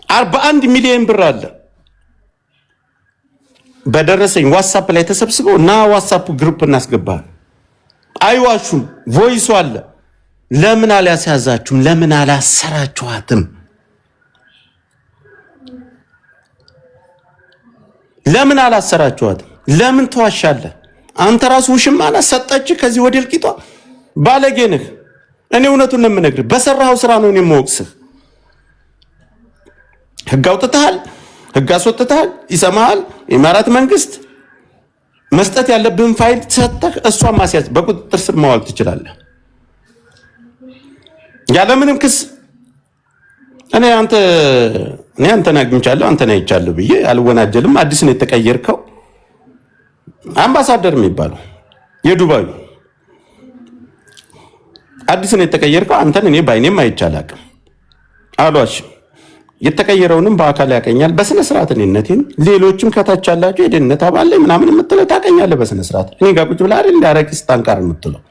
41 ሚሊዮን ብር አለ በደረሰኝ ዋትስአፕ ላይ ተሰብስበው እና ዋትስአፕ ግሩፕ እናስገባ። አይዋሹም። ቮይሱ አለ። ለምን አላስያዛችሁም? ለምን አላሰራችኋትም? ለምን አላሰራችኋትም? ለምን ተዋሻለህ? አንተ ራሱ ውሽማ ነህ። ሰጠች ከዚህ ወደ እልቂቷ ባለጌ ነህ። እኔ እውነቱን ነው የምነግርህ። በሰራው ስራ ነው እኔ የምወቅስህ። ህግ አውጥተሃል፣ ህግ አስወጥተሃል፣ ይሰማሃል። ኢማራት መንግስት መስጠት ያለብህን ፋይል ሰጥተህ እሷን ማስያዝ በቁጥጥር ስር ማዋል ትችላለህ ያለምንም ክስ። እኔ አንተን አግኝቻለሁ አንተን አይቻለሁ ብዬ አልወናጀልም። አዲስ ነው የተቀየርከው አምባሳደር የሚባለው የዱባዩ አዲስ ነው የተቀየርከው። አንተን እኔ ባይኔም አይቻላቅም አሏሽም። የተቀየረውንም በአካል ያቀኛል በስነ ስርዓት እኔነቴን። ሌሎችም ከታች ያላችሁ የደህንነት አባል ላይ ምናምን የምትለው ታቀኛለህ በስነ ስርዓት። እኔ ጋር ቁጭ ብለህ አይደል እንዳረቂስ ታንቃር የምትለው።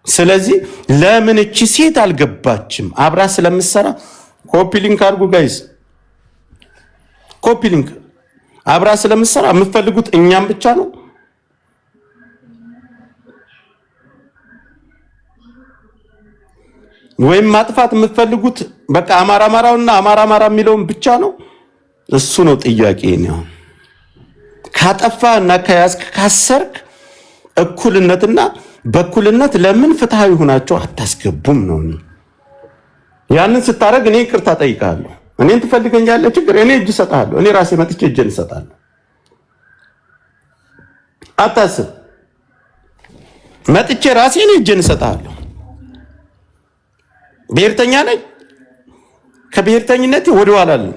ስለዚህ ለምን እቺ ሴት አልገባችም? አብራ ስለምትሰራ ኮፒ ሊንክ አድርጉ ጋይስ፣ ኮፒ ሊንክ። አብራ ስለምትሰራ የምትፈልጉት እኛም ብቻ ነው። ወይም ማጥፋት የምትፈልጉት በቃ አማራውና አማራ የሚለውን ብቻ ነው። እሱ ነው ጥያቄ ነው። ካጠፋ እና ከያዝክ ካሰርክ እኩልነትና በእኩልነት ለምን ፍትሃዊ ሆናችሁ አታስገቡም ነው። ያንን ስታረግ እኔ ይቅርታ ጠይቃለሁ። እኔን ትፈልገኛለህ፣ ችግር እኔ እጅ እሰጥሃለሁ። እኔ ራሴ መጥቼ እጄን እሰጣለሁ። አታስብ። መጥቼ ራሴ እጄን እሰጥሃለሁ። ብሔርተኛ ነኝ፣ ከብሔርተኝነቴ ወደኋላ አልልም።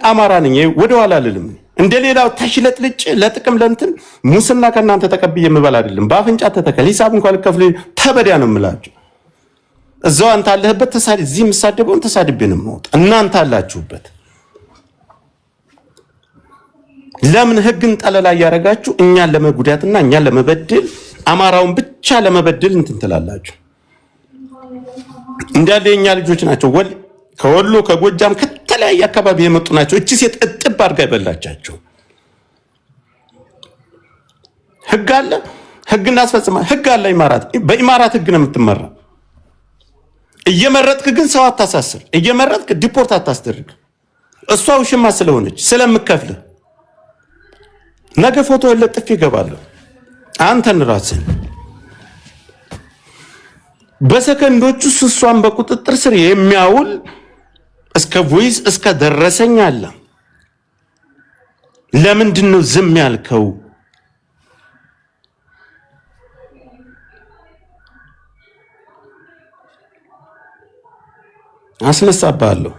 አማራ ነኝ ወደኋላ አልልም። እንደሌላው ተሽለጥልጭ ለጥቅም ለእንትን ሙስና ከእናንተ ተቀብዬ የምበላ አይደለም። በአፍንጫ ተተከል ሂሳብ እንኳን ልከፍል ተበዲያ ነው የምላችሁ። እዛው አንተ አለህበት ተሳድ እዚህ የምሳደበውን ተሳድቤ ነው የምወጣ። እናንተ አላችሁበት። ለምን ህግን ጠለላ እያደረጋችሁ እኛን ለመጉዳትና እኛን ለመበደል አማራውን ብቻ ለመበደል እንትን ትላላችሁ? እንዳለ የኛ ልጆች ናቸው። ከወሎ ከጎጃም ከተለያየ አካባቢ የመጡ ናቸው። እቺ ሴት እጥብ አድርጋ ይበላቻቸው። ህግ አለ፣ ህግ እናስፈጽማ። ህግ አለ። በኢማራት ህግ ነው የምትመራ። እየመረጥክ ግን ሰው አታሳስር። እየመረጥክ ዲፖርት አታስደርግ። እሷ ውሽማ ስለሆነች ስለምከፍልህ ነገ ፎቶ ለጥፍ ይገባለሁ። አንተን ራስን በሰከንዶቹ እሷን በቁጥጥር ስር የሚያውል እስከ ቮይስ እስከ ደረሰኝ አለ። ለምንድን ነው ዝም ያልከው? አስነሳባለሁ።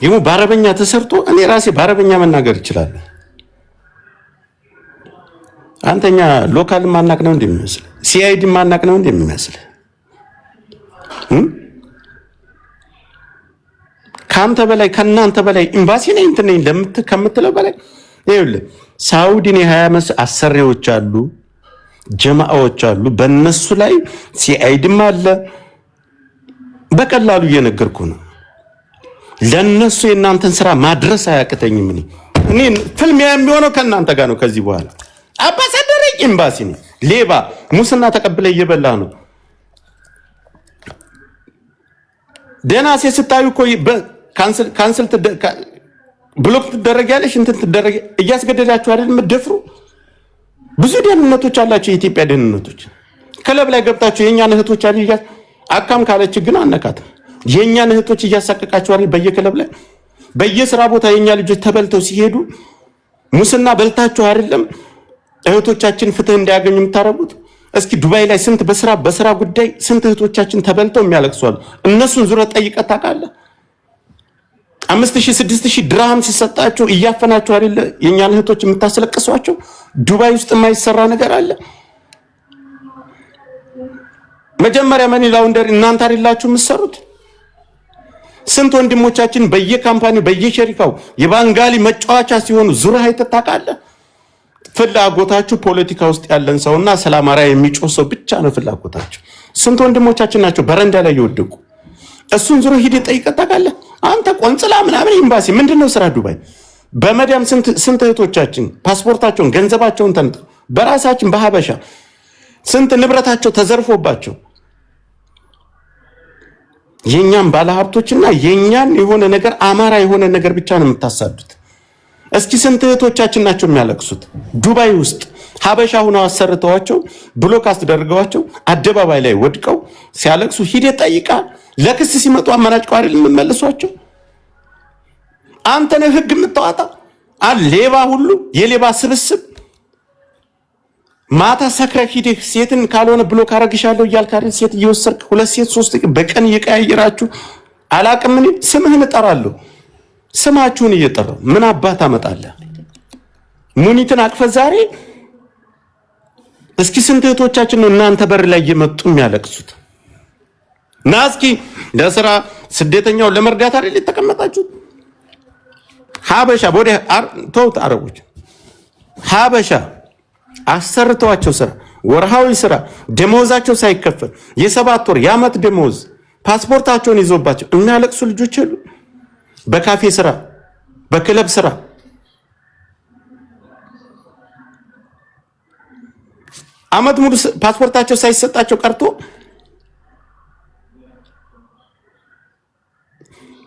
ይሄ በአረበኛ ተሰርቶ እኔ ራሴ በአረበኛ መናገር እችላለሁ። አንተኛ ሎካል ማናቅ ነው እንደሚመስል ሲአይዲ ማናቅ ነው እንደሚመስል ካንተ በላይ ከናንተ በላይ ኤምባሲ ነኝ እንትን ነኝ ከምትለው በላይ ይኸውልህ ሳውዲ ነው 20 ዓመት አሰሪዎች አሉ፣ ጀማዓዎች አሉ። በእነሱ ላይ ሲአይዲም አለ። በቀላሉ እየነገርኩ ነው። ለነሱ የእናንተን ስራ ማድረስ አያቅተኝም። እኔ ፍልሚያ የሚሆነው ከናንተ ጋር ነው። ከዚህ በኋላ አምባሳደር ኤምባሲ ነው። ሌባ ሙስና ተቀብለ እየበላ ነው። ደና ሲስታዩ እኮ ካንስል ብሎክ ትደረጊያለሽ እንትን ትደረጊ እያስገደዳችሁ አይደል የምትደፍሩ? ብዙ ደህንነቶች አላችሁ። የኢትዮጵያ ደህንነቶች ክለብ ላይ ገብታችሁ የኛን እህቶች አይደል አካም ካለች ግን አነካትም። የኛን እህቶች እያሳቀቃችሁ አይደል በየክለብ ላይ በየስራ ቦታ የኛ ልጆች ተበልተው ሲሄዱ ሙስና በልታችሁ አይደለም እህቶቻችን ፍትህ እንዲያገኙ የምታረጉት? እስኪ ዱባይ ላይ ስንት በስራ ጉዳይ ስንት እህቶቻችን ተበልተው የሚያለቅሷሉ። እነሱን ዙረት ጠይቀህ ታውቃለህ? 5000 6000 ድርሃም ሲሰጣቸው እያፈናቸው አይደለ የኛን እህቶች የምታስለቅሷቸው? ዱባይ ውስጥ የማይሰራ ነገር አለ? መጀመሪያ መኒ ላውንደሪ እናንተ አይደላችሁ የምትሰሩት? ስንት ወንድሞቻችን በየካምፓኒው በየሸሪካው የባንጋሊ መጫወቻ ሲሆኑ ዙረህ አይተህ ታውቃለህ? ፍላጎታችሁ ፖለቲካ ውስጥ ያለን ሰውና ስለ አማራ የሚጮህ ሰው ብቻ ነው ፍላጎታችሁ። ስንት ወንድሞቻችን ናቸው በረንዳ ላይ ይወደቁ። እሱን ዙሮ ሂድ ጠይቀህ ታውቃለህ? አንተ ቆንጽላ ምናምን ኤምባሲ ምንድነው ስራ ዱባይ በመዲያም ስንት እህቶቻችን ፓስፖርታቸውን ገንዘባቸውን ተንጠው በራሳችን በሀበሻ ስንት ንብረታቸው ተዘርፎባቸው የኛን ባለሀብቶችና የኛን የሆነ ነገር አማራ የሆነ ነገር ብቻ ነው የምታሳዱት። እስኪ ስንት እህቶቻችን ናቸው የሚያለቅሱት ዱባይ ውስጥ ሀበሻ ሆነው አሰርተዋቸው ብሎክ አስደርገዋቸው አደባባይ ላይ ወድቀው ሲያለቅሱ ሂደህ ጠይቃ። ለክስ ሲመጡ አማራጭ አይደል የምመልሷቸው? አንተ ነህ ህግ የምታወጣ ሌባ ሁሉ የሌባ ስብስብ። ማታ ሰክረህ ሂደህ ሴትን ካልሆነ ብሎክ አረግሻለሁ እያልክ አይደል ሴት እየወሰድክ 2 ሴት 3 በቀን እየቀያየራችሁ አላቅም። ምን ስምህን እጠራለሁ ስማችሁን እየጠራው ምን አባት አመጣለህ? ሙኒትን አቅፈ ዛሬ እስኪ ስንት እህቶቻችን ነው እናንተ በር ላይ እየመጡ የሚያለቅሱት? ናስኪ ለስራ ስደተኛው ለመርዳት አይደል የተቀመጣችሁ? ሀበሻ ወደ ተውት አረቦች ሀበሻ አሰርተዋቸው ስራ ወርሃዊ ስራ ደሞዛቸው ሳይከፈል የ7 ወር የዓመት ደሞዝ ፓስፖርታቸውን ይዞባቸው የሚያለቅሱ ልጆች አሉ። በካፌ ስራ በክለብ ስራ ዓመት ሙሉ ፓስፖርታቸው ሳይሰጣቸው ቀርቶ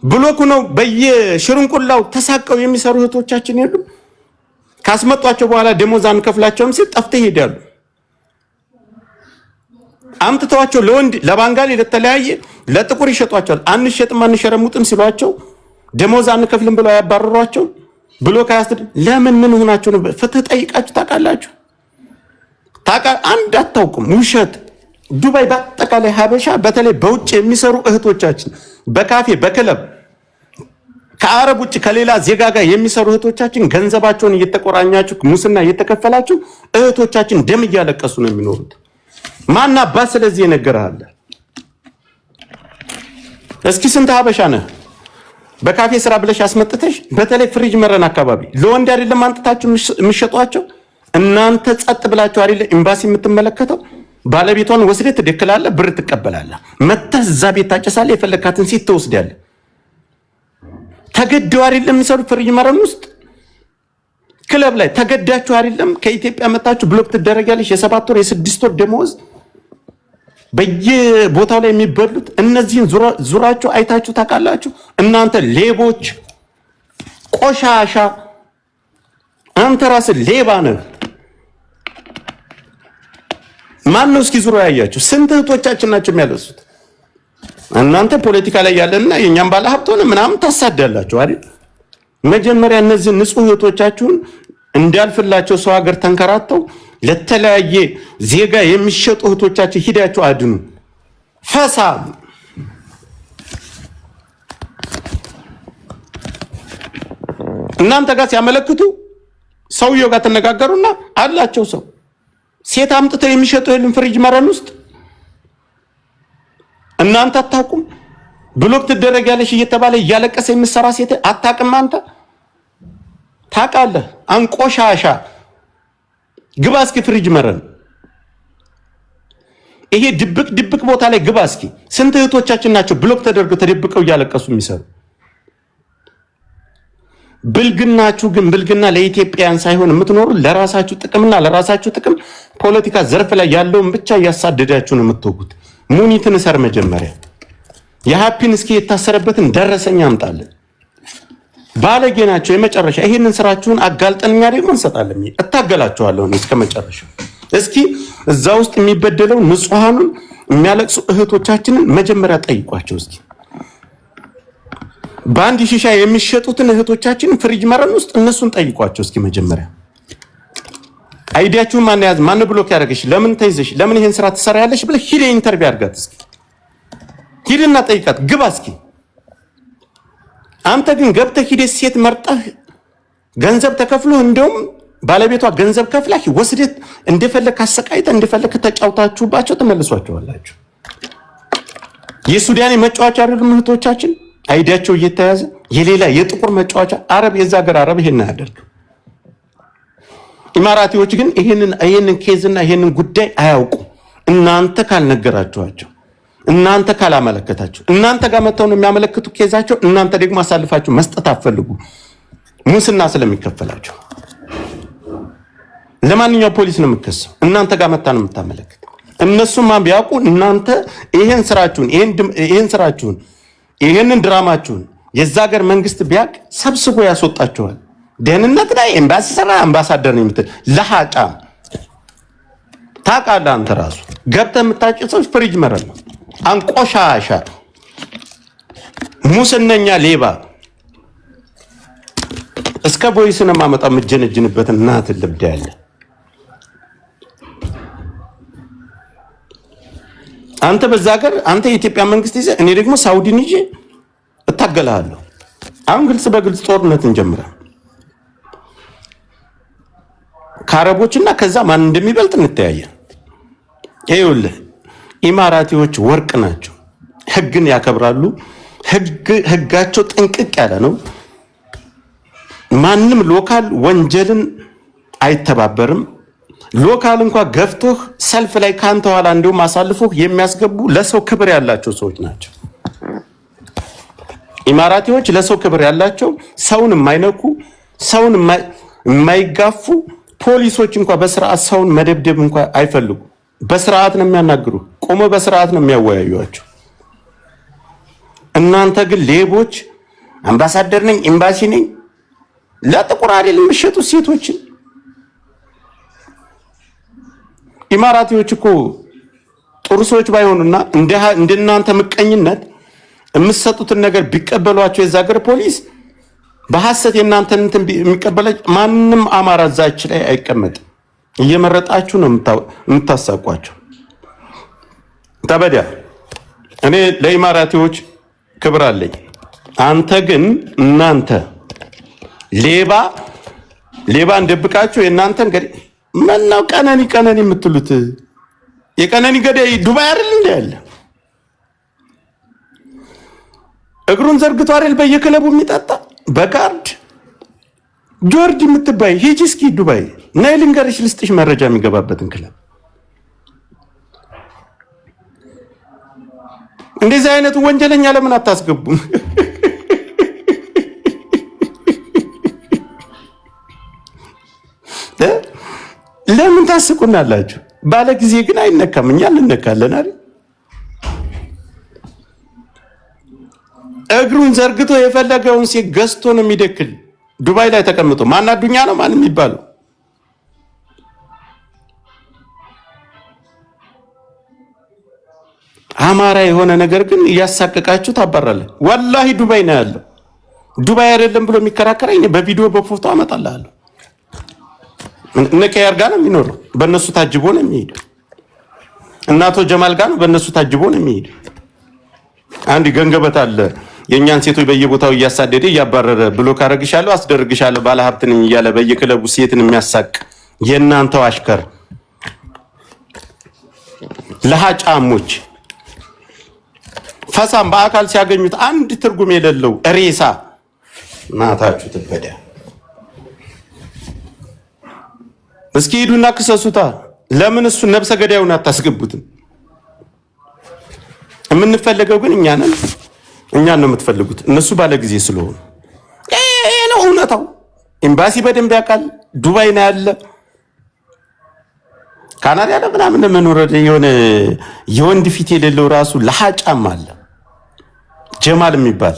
ብሎክ ነው በየሽርንቁላው ተሳቀው የሚሰሩ እህቶቻችን የሉ። ካስመጧቸው በኋላ ደሞዝ አንከፍላቸውም ሲል ጠፍተው ይሄዳሉ። አምጥተዋቸው ለወንድ ለባንጋሊ ለተለያየ ለጥቁር ይሸጧቸዋል። አንሸጥም አንሸረሙጥም ሲሏቸው ደሞዝ አንከፍልም ብለው ያባረሯቸው። ብሎክ አያስድ ለምን ምን ሆናችሁ ነው? ፍትህ ጠይቃችሁ ታውቃላችሁ? አንድ አታውቁም። ውሸት ዱባይ በአጠቃላይ ሀበሻ በተለይ በውጭ የሚሰሩ እህቶቻችን በካፌ በክለብ ከአረብ ውጭ ከሌላ ዜጋ ጋር የሚሰሩ እህቶቻችን ገንዘባቸውን እየተቆራኛችሁ ሙስና እየተከፈላችሁ እህቶቻችን ደም እያለቀሱ ነው የሚኖሩት። ማን አባት ስለዚህ የነገረሃል? እስኪ ስንት ሀበሻ ነህ በካፌ ስራ ብለሽ አስመጥተሽ በተለይ ፍሪጅ መረን አካባቢ ለወንድ አይደለም አንጥታችሁ የምትሸጧቸው? እናንተ ጸጥ ብላችሁ አይደል ኤምባሲ የምትመለከተው? ባለቤቷን ወስደህ ትደክላለህ፣ ብር ትቀበላለህ፣ መተህ እዛ ቤት ታጨሳለህ፣ የፈለካትን ሴት ትወስዳለህ። ተገደው አይደለም የሚሰሩት ፍሪጅ መረን ውስጥ ክለብ ላይ ተገዳችሁ አይደለም ከኢትዮጵያ መጣችሁ ብሎክ ትደረጋለሽ። የ7 ወር የ6 ወር ደሞዝ በየቦታው ላይ የሚበሉት እነዚህን ዙራችሁ አይታችሁ ታውቃላችሁ? እናንተ ሌቦች ቆሻሻ፣ አንተ ራስህ ሌባ ነህ። ማን ነው እስኪ ዙሮ ያያችሁ? ስንት እህቶቻችን ናቸው የሚያለሱት? እናንተ ፖለቲካ ላይ ያለና የኛም ባለ ሀብት ሆነ ምናምን ታሳዳላችሁ አይደል? መጀመሪያ እነዚህ ንጹህ እህቶቻችሁን እንዳልፍላቸው ሰው ሀገር ተንከራተው ለተለያየ ዜጋ የሚሸጡ እህቶቻችን ሂዳችሁ አድኑ። ፈሳ እናንተ ጋር ሲያመለክቱ ሰውየው ጋር ተነጋገሩና አላቸው ሰው ሴት አምጥተው የሚሸጡ የለም ፍሪጅ መረን ውስጥ። እናንተ አታውቁም? ብሎክ ትደረጋለሽ እየተባለ እያለቀሰ የምትሰራ ሴት አታውቅም? አንተ ታውቃለህ? አንቆሻሻ ግባ እስኪ ፍሪጅ መረን ይሄ ድብቅ ቦታ ላይ ግባ እስኪ። ስንት እህቶቻችን ናቸው ብሎክ ተደርገው ተደብቀው እያለቀሱ የሚሰሩ? ብልግናችሁ ግን ብልግና ለኢትዮጵያውያን ሳይሆን የምትኖሩ ለራሳችሁ ጥቅምና ለራሳችሁ ጥቅም ፖለቲካ ዘርፍ ላይ ያለውን ብቻ እያሳደዳችሁ ነው የምትወጉት። ሙኒትን እሰር መጀመሪያ የሃፒን እስኪ የታሰረበትን ደረሰኛ አምጣለን። ባለጌ ናቸው የመጨረሻ። ይሄንን ስራችሁን አጋልጠንኛ ደግሞ እንሰጣለን። እታገላችኋለሁ እስከ መጨረሻ። እስኪ እዛ ውስጥ የሚበደለው ንጹሃኑን የሚያለቅሱ እህቶቻችንን መጀመሪያ ጠይቋቸው እስኪ። በአንድ ሺሻ የሚሸጡትን እህቶቻችንን ፍሪጅ መረን ውስጥ እነሱን ጠይቋቸው እስኪ መጀመሪያ። አይዲያችሁን ማን ያዝ? ማን ብሎክ ያደረገሽ? ለምን ተይዘሽ? ለምን ይሄን ስራ ትሰራያለሽ ብለህ ሂድ ኢንተርቪው አድርጋት እስኪ። ሂድና ጠይቃት፣ ግባ እስኪ። አንተ ግን ገብተህ ሂደህ ሴት መርጠህ ገንዘብ ተከፍሎ እንደውም ባለቤቷ ገንዘብ ከፍላህ ወስደህ እንደፈለክ አሰቃይተህ እንደፈለክ ተጫውታችሁባቸው ተመልሷቸዋላችሁ። የሱዳን መጫወቻ አይደሉም እህቶቻችን? አይዲያቸው እየተያዘ የሌላ የጥቁር መጫወቻ። አረብ የዛ ሀገር አረብ ይሄን ያደርግ ኢማራቲዎች ግን ይሄንን ኬዝና ይሄንን ጉዳይ አያውቁም። እናንተ ካልነገራችኋቸው፣ እናንተ ካላመለከታችሁ፣ እናንተ ጋር መተው ነው የሚያመለክቱ ኬዛቸው። እናንተ ደግሞ አሳልፋችሁ መስጠት አትፈልጉ፣ ሙስና ስለሚከፈላችሁ። ለማንኛው ፖሊስ ነው የምትከሰው? እናንተ ጋር መታ ነው የምታመለክት። እነሱማ ቢያውቁ እናንተ ይሄን ስራችሁን ይሄንን ድራማችሁን የዛ ሀገር መንግስት ቢያውቅ ሰብስቦ ያስወጣችኋል። ደህንነት ላይ ኤምባሲ ሰራ አምባሳደር ነው የምትል ለሃጫ ታውቃለህ። አንተ ራሱ ገብተህ የምታጭሰው ፍሪጅ መረል ነው። አንቆሻሻ ሙስነኛ ሌባ እስከ ቦይስን ማመጣ የምትጀነጅንበት እናት ልብዳ ያለ አንተ በዛ ሀገር አንተ የኢትዮጵያ መንግስት ይዘህ እኔ ደግሞ ሳውዲን ይዤ እታገላለሁ። አሁን ግልጽ በግልጽ ጦርነት እንጀምራለን ከአረቦችና ከዛ ማን እንደሚበልጥ እንተያየን። ይኸውልህ ኢማራቲዎች ወርቅ ናቸው። ህግን ያከብራሉ። ህጋቸው ጥንቅቅ ያለ ነው። ማንም ሎካል ወንጀልን አይተባበርም። ሎካል እንኳን ገፍቶህ ሰልፍ ላይ ካንተ ኋላ እንደውም አሳልፎህ የሚያስገቡ ለሰው ክብር ያላቸው ሰዎች ናቸው። ኢማራቲዎች ለሰው ክብር ያላቸው፣ ሰውን የማይነኩ፣ ሰውን የማይጋፉ ፖሊሶች እንኳን በስርዓት ሰውን መደብደብ እንኳን አይፈልጉ። በስርዓት ነው የሚያናግሩ፣ ቆሞ በስርዓት ነው የሚያወያዩአቸው። እናንተ ግን ሌቦች፣ አምባሳደር ነኝ ኤምባሲ ነኝ ለጥቁር አይደል የምትሸጡ ሴቶችን። ኢማራቲዎች እኮ ጥሩ ሰዎች ባይሆኑና እንደናንተ ምቀኝነት የምትሰጡትን ነገር ቢቀበሏቸው የዛ ሀገር ፖሊስ በሐሰት የእናንተን እንትን የሚቀበላች ማንም አማራ እዛች ላይ አይቀመጥም። እየመረጣችሁ ነው የምታሳቋቸው። ተበዲያ እኔ ለኢማራቲዎች ክብር አለኝ። አንተ ግን እናንተ ሌባ እንደብቃችሁ የእናንተ እንግዲህ ምነው ቀነኒ የምትሉት የቀነኒ ገዳይ ዱባይ አይደል እንደ ያለ እግሩን ዘርግቶ አይደል በየክለቡ የሚጠጣ በጋርድ ጆርጅ የምትባይ ሂጂ እስኪ ዱባይ ነይ ልንገርሽ፣ ልስጥሽ መረጃ የሚገባበትን ክለብ። እንደዚህ አይነቱ ወንጀለኛ ለምን አታስገቡም? ለምን ታስቁናላችሁ? ባለ ጊዜ ግን አይነካም፣ እኛ እንነካለን አይደል? እግሩን ዘርግቶ የፈለገውን ሴት ገዝቶ ነው የሚደክል። ዱባይ ላይ ተቀምጦ ማን አዱኛ ነው ማን የሚባለው? አማራ የሆነ ነገር ግን እያሳቀቃችሁ ታባራለህ። ወላሂ ዱባይ ነው ያለው። ዱባይ አይደለም ብሎ የሚከራከረኝ በቪዲዮ በፎቶ አመጣልሃለሁ። እነ ከያር ጋር ነው የሚኖረው፣ በእነሱ ታጅቦ ነው የሚሄድ። እናቶ ጀማል ጋር ነው በእነሱ ታጅቦ ነው የሚሄድ። አንድ ገንገበት አለ የኛን ሴቶች በየቦታው እያሳደደ እያባረረ ብሎ ካረግሻለሁ አስደርግሻለሁ ባለ ሀብት ነኝ እያለ በየክለቡ ሴትን የሚያሳቅ የእናንተው አሽከር ለሃጫሞች ፈሳም በአካል ሲያገኙት አንድ ትርጉም የሌለው ሬሳ ናታችሁ ትበዳ። እስኪ ሂዱና ክሰሱታ። ለምን እሱ ነብሰ ገዳዩን አታስገቡትም? የምንፈልገው ግን እኛን ነው የምትፈልጉት። እነሱ ባለ ጊዜ ስለሆኑ ይሄ ነው እውነታው። ኤምባሲ በደንብ ያውቃል። ዱባይ ነው ያለ፣ ካናዳ ያለ ምናምን መኖር የሆነ የወንድ ፊት የሌለው ራሱ ለሃጫም አለ። ጀማል የሚባል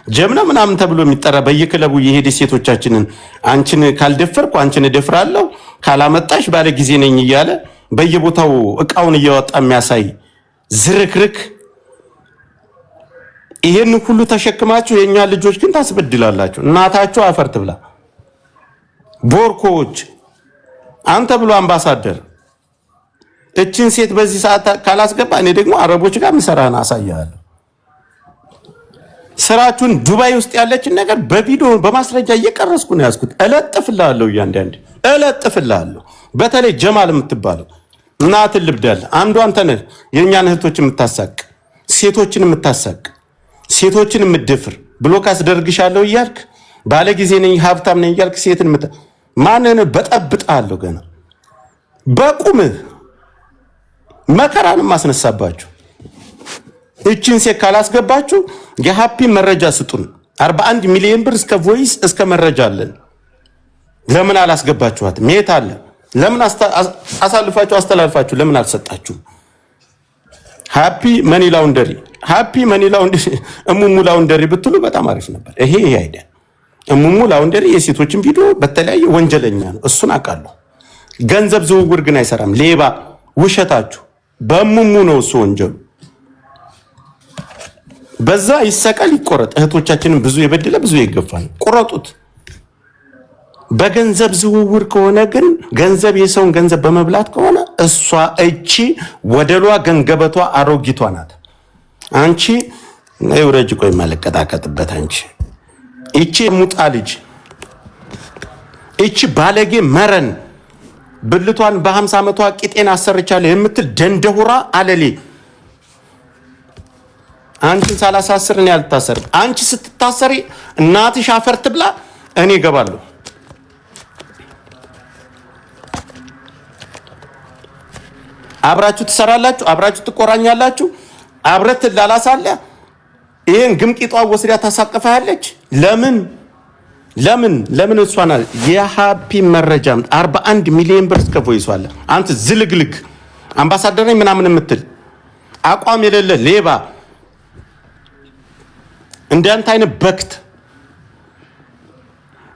ጀምና ምናምን ተብሎ የሚጠራ በየክለቡ የሄደ ሴቶቻችንን አንቺን ካልደፈርኩ አንቺን እደፍራለሁ ካላመጣሽ ባለ ጊዜ ነኝ እያለ በየቦታው እቃውን እያወጣ የሚያሳይ ዝርክርክ። ይሄን ሁሉ ተሸክማችሁ የኛ ልጆች ግን ታስበድላላችሁ። እናታችሁ አፈር ትብላ። ቦርኮች አንተ ብሎ አምባሳደር እችን ሴት በዚህ ሰዓት ካላስገባ እኔ ደግሞ አረቦች ጋር ምሰራና አሳያለሁ። ስራችሁን ዱባይ ውስጥ ያለችን ነገር በቪዲዮ በማስረጃ እየቀረስኩ ነው ያዝኩት። እለጥፍልሃለሁ፣ እያንዳንዱ እለጥፍልሃለሁ። በተለይ ጀማል የምትባለው እናትን ልብዳል አንዱ አንተ ነህ። የእኛን እህቶች የምታሳቅ ሴቶችን የምታሳቅ ሴቶችን የምትደፍር ብሎ ካስደርግሻለሁ እያልክ ባለጊዜ ነኝ ሀብታም ነኝ እያልክ ሴትን ማንን በጠብጣለሁ ገና በቁምህ መከራንም ማስነሳባችሁ። እቺን ሴት ካላስገባችሁ የሃፒ መረጃ ስጡን። 41 ሚሊዮን ብር እስከ ቮይስ እስከ መረጃ አለን። ለምን አላስገባችኋት? ሜት አለ። ለምን አስተላልፋችሁ ለምን አልሰጣችሁ? ሃፒ መኒ ላውንደሪ እሙሙ ላውንደሪ ብትሉ በጣም አሪፍ ነበር። ይሄ አይደል? እሙሙ ላውንደሪ የሴቶችን ቪዲዮ በተለያየ ወንጀለኛ ነው፣ እሱን አውቃለሁ። ገንዘብ ዝውውር ግን አይሰራም። ሌባ፣ ውሸታችሁ በእሙሙ ነው እሱ ወንጀሉ። በዛ ይሰቀል ይቆረጥ። እህቶቻችንን ብዙ የበደለ ብዙ ይገፋል፣ ቁረጡት። በገንዘብ ዝውውር ከሆነ ግን ገንዘብ የሰውን ገንዘብ በመብላት ከሆነ እሷ እቺ ወደሏ ገንገበቷ አሮጊቷ ናት። አንቺ አይውረጅ ቆይ ማለቀጣቀጥበት አንቺ እቺ ሙጣ ልጅ እቺ ባለጌ መረን ብልቷን በ50 ዓመቷ ቂጤን አሰርቻለሁ የምትል ደንደሁራ አለሌ አንቺን ሳላሳስር እኔ አልታሰር። አንቺ ስትታሰሪ እናትሽ አፈር ትብላ፣ እኔ እገባለሁ። አብራችሁ ትሰራላችሁ፣ አብራችሁ ትቆራኛላችሁ፣ አብረት ላላሳለ ይሄን ግምቂጧ ወስዳ ታሳቅፋለች። ለምን እሷና የሃፒ መረጃ 41 ሚሊዮን ብር እስከ ቮይስ አለ። አንተ ዝልግልግ አምባሳደር ነኝ ምናምን የምትል አቋም የሌለ ሌባ እንዳንተ አይነት በክት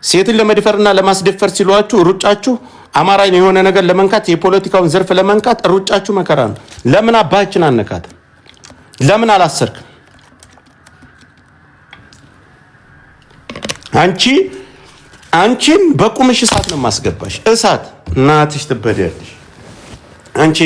ሴትን ለመድፈርና ለማስደፈር ሲሏችሁ ሩጫችሁ አማራኝ የሆነ ነገር ለመንካት የፖለቲካውን ዘርፍ ለመንካት ሩጫችሁ መከራ ነው። ለምን አባችን አነካት? ለምን አላሰርክ? አንቺን በቁምሽ እሳት ነው ማስገባሽ። እሳት እናትሽ ትበደያለሽ አንቺ